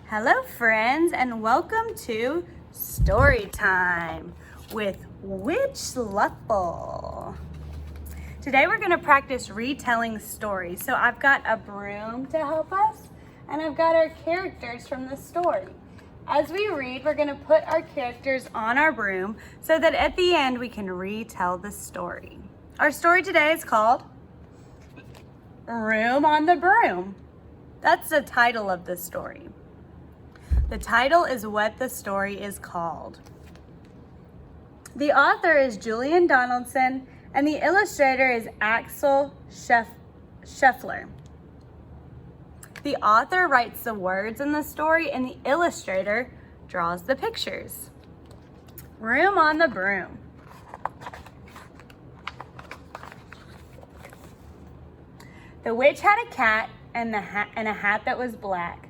Hello friends, and welcome to Story Time with Witch Sluffle. Today we're going to practice retelling stories. So I've got a broom to help us, and I've got our characters from the story. As we read, we're going to put our characters on our broom so that at the end we can retell the story. Our story today is called Room on the Broom. That's the title of the story. The title is what the story is called. The author is Julian Donaldson, and the illustrator is Axel Scheffler. The author writes the words in the story, and the illustrator draws the pictures. Room on the Broom. The witch had a cat and a hat that was black,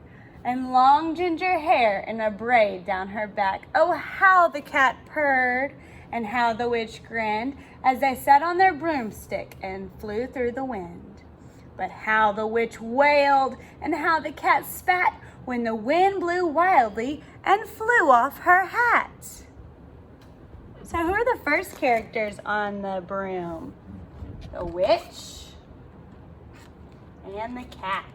and long ginger hair in a braid down her back. Oh, how the cat purred, and how the witch grinned as they sat on their broomstick and flew through the wind. But how the witch wailed, and how the cat spat when the wind blew wildly and flew off her hat. So who are the first characters on the broom? The witch and the cat.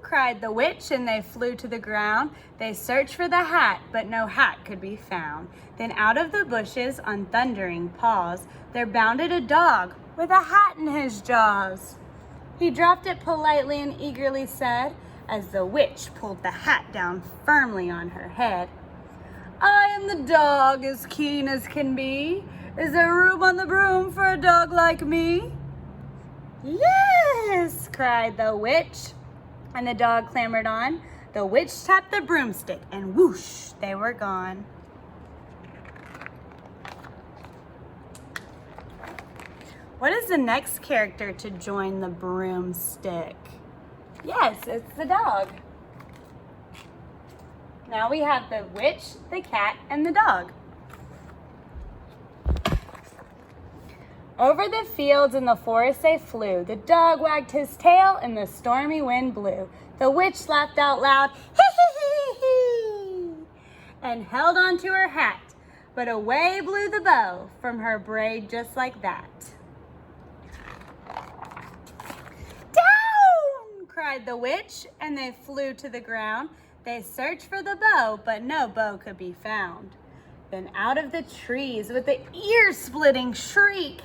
Cried the witch, and they flew to the ground. They searched for the hat, but no hat could be found. Then out of the bushes on thundering paws there bounded a dog with a hat in his jaws. He dropped it politely and eagerly said, as the witch pulled the hat down firmly on her head, "I am the dog, as keen as can be. Is there room on the broom for a dog like me?" "Yes," cried the witch. And the dog clambered on. The witch tapped the broomstick, and whoosh, they were gone. What is the next character to join the broomstick? Yes, it's the dog. Now we have the witch, the cat, and the dog. Over the fields and the forest they flew. The dog wagged his tail and the stormy wind blew. The witch laughed out loud, hee, and held on to her hat. But away blew the bow from her braid just like that. "Down!" cried the witch, and they flew to the ground. They searched for the bow, but no bow could be found. Then out of the trees with the ear-splitting shriek,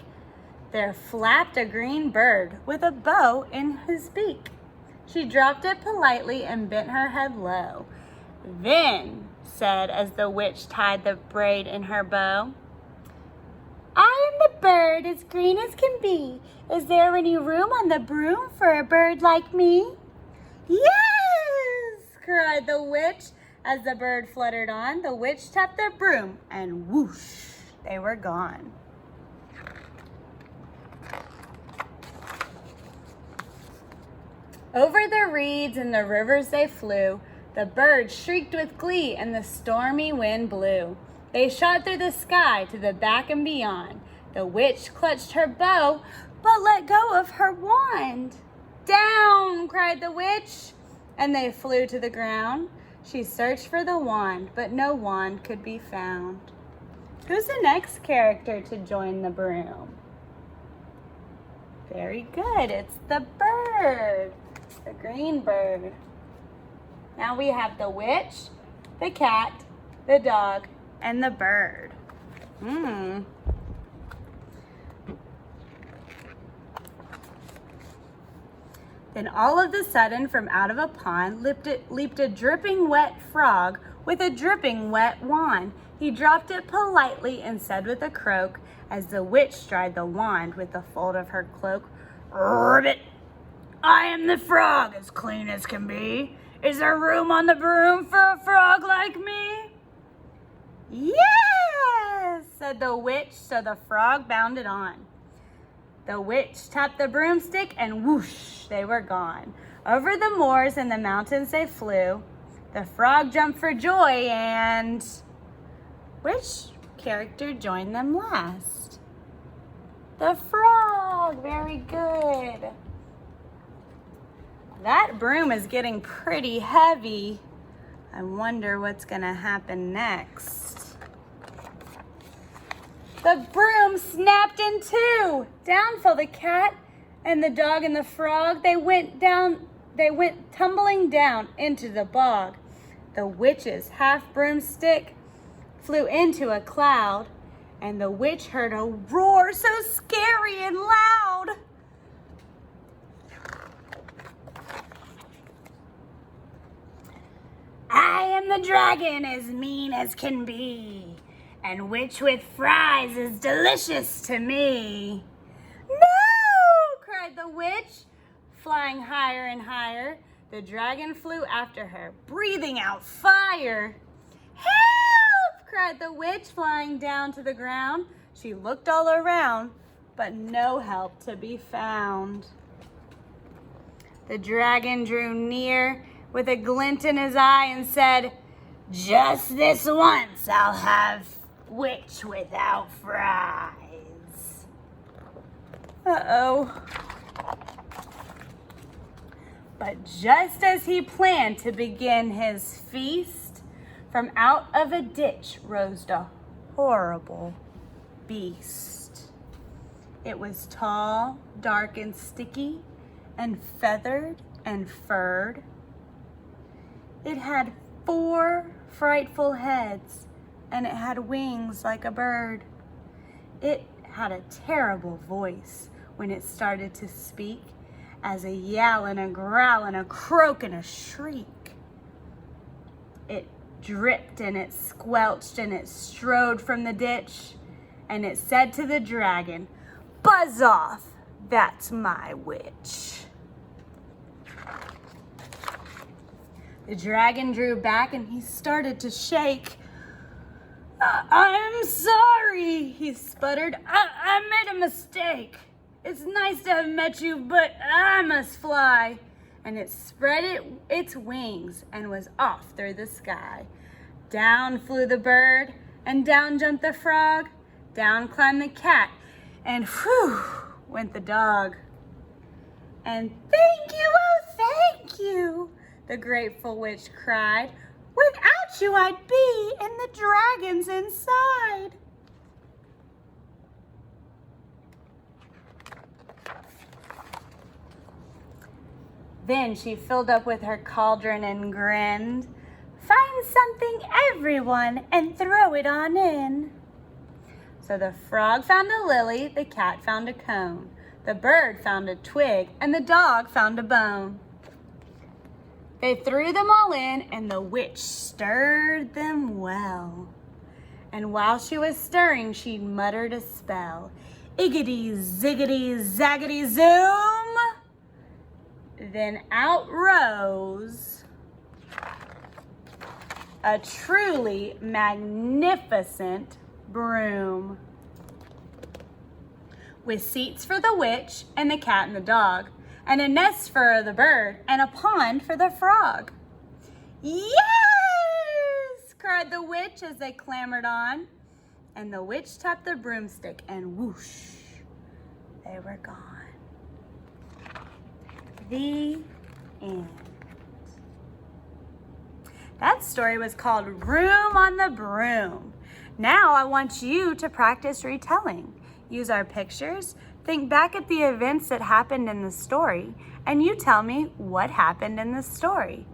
there flapped a green bird with a bow in his beak. She dropped it politely and bent her head low. Then said, as the witch tied the braid in her bow, "I am the bird as green as can be. Is there any room on the broom for a bird like me?" "Yes!" cried the witch. As the bird fluttered on, the witch tapped the broom, and whoosh, they were gone. Over the reeds and the rivers they flew. The birds shrieked with glee, and the stormy wind blew. They shot through the sky to the back and beyond. The witch clutched her bow, but let go of her wand. "Down!" cried the witch, and they flew to the ground. She searched for the wand, but no wand could be found. Who's the next character to join the broom? Very good, it's the bird. The green bird. Now we have the witch, the cat, the dog, and the bird. Then all of a sudden, from out of a pond leaped a dripping wet frog with a dripping wet wand. He dropped it politely and said with a croak, as the witch dried the wand with the fold of her cloak, "Ribbit! I am the frog, as clean as can be. Is there room on the broom for a frog like me?" "Yes," said the witch, so the frog bounded on. The witch tapped the broomstick, and whoosh, they were gone. Over the moors and the mountains they flew. The frog jumped for joy, and which character joined them last? The frog, very good. That broom is getting pretty heavy. I wonder what's gonna happen next. The broom snapped in two. Down fell the cat and the dog and the frog. They went tumbling down into the bog. The witch's half broomstick flew into a cloud, and the witch heard a roar so scary and loud. I am the dragon, as mean as can be, and witch with fries is delicious to me. No! Cried the witch, flying higher and higher. The dragon flew after her, breathing out fire. Help! Cried the witch, flying down to the ground. She looked all around, but no help to be found. The dragon drew near with a glint in his eye and said, just this once I'll have witch without fries. Uh-oh. But just as he planned to begin his feast, from out of a ditch rose a horrible beast. It was tall, dark, and sticky, and feathered and furred. It had 4 frightful heads, and it had wings like a bird. It had a terrible voice when it started to speak, as a yell and a growl and a croak and a shriek. It dripped and it squelched and it strode from the ditch, and it said to the dragon, buzz off, that's my witch. The dragon drew back and he started to shake. I'm sorry, he sputtered. I made a mistake. It's nice to have met you, but I must fly. And it spread its wings and was off through the sky. Down flew the bird, and down jumped the frog. Down climbed the cat, and whew, went the dog. And thank you, oh thank you, the grateful witch cried. Without you I'd be in the dragon's inside. Then she filled up with her cauldron and grinned. Find something, everyone, and throw it on in. So the frog found a lily, the cat found a cone, the bird found a twig, and the dog found a bone. They threw them all in, and the witch stirred them well. And while she was stirring, she muttered a spell. Iggity, ziggity, zaggity, zoom! Then out rose a truly magnificent broom, with seats for the witch and the cat and the dog, and a nest for the bird and a pond for the frog. Yes! Cried the witch as they clambered on, and the witch tapped the broomstick and whoosh, they were gone. The end. That story was called Room on the Broom. Now I want you to practice retelling. Use our pictures, think back at the events that happened in the story, and you tell me what happened in the story.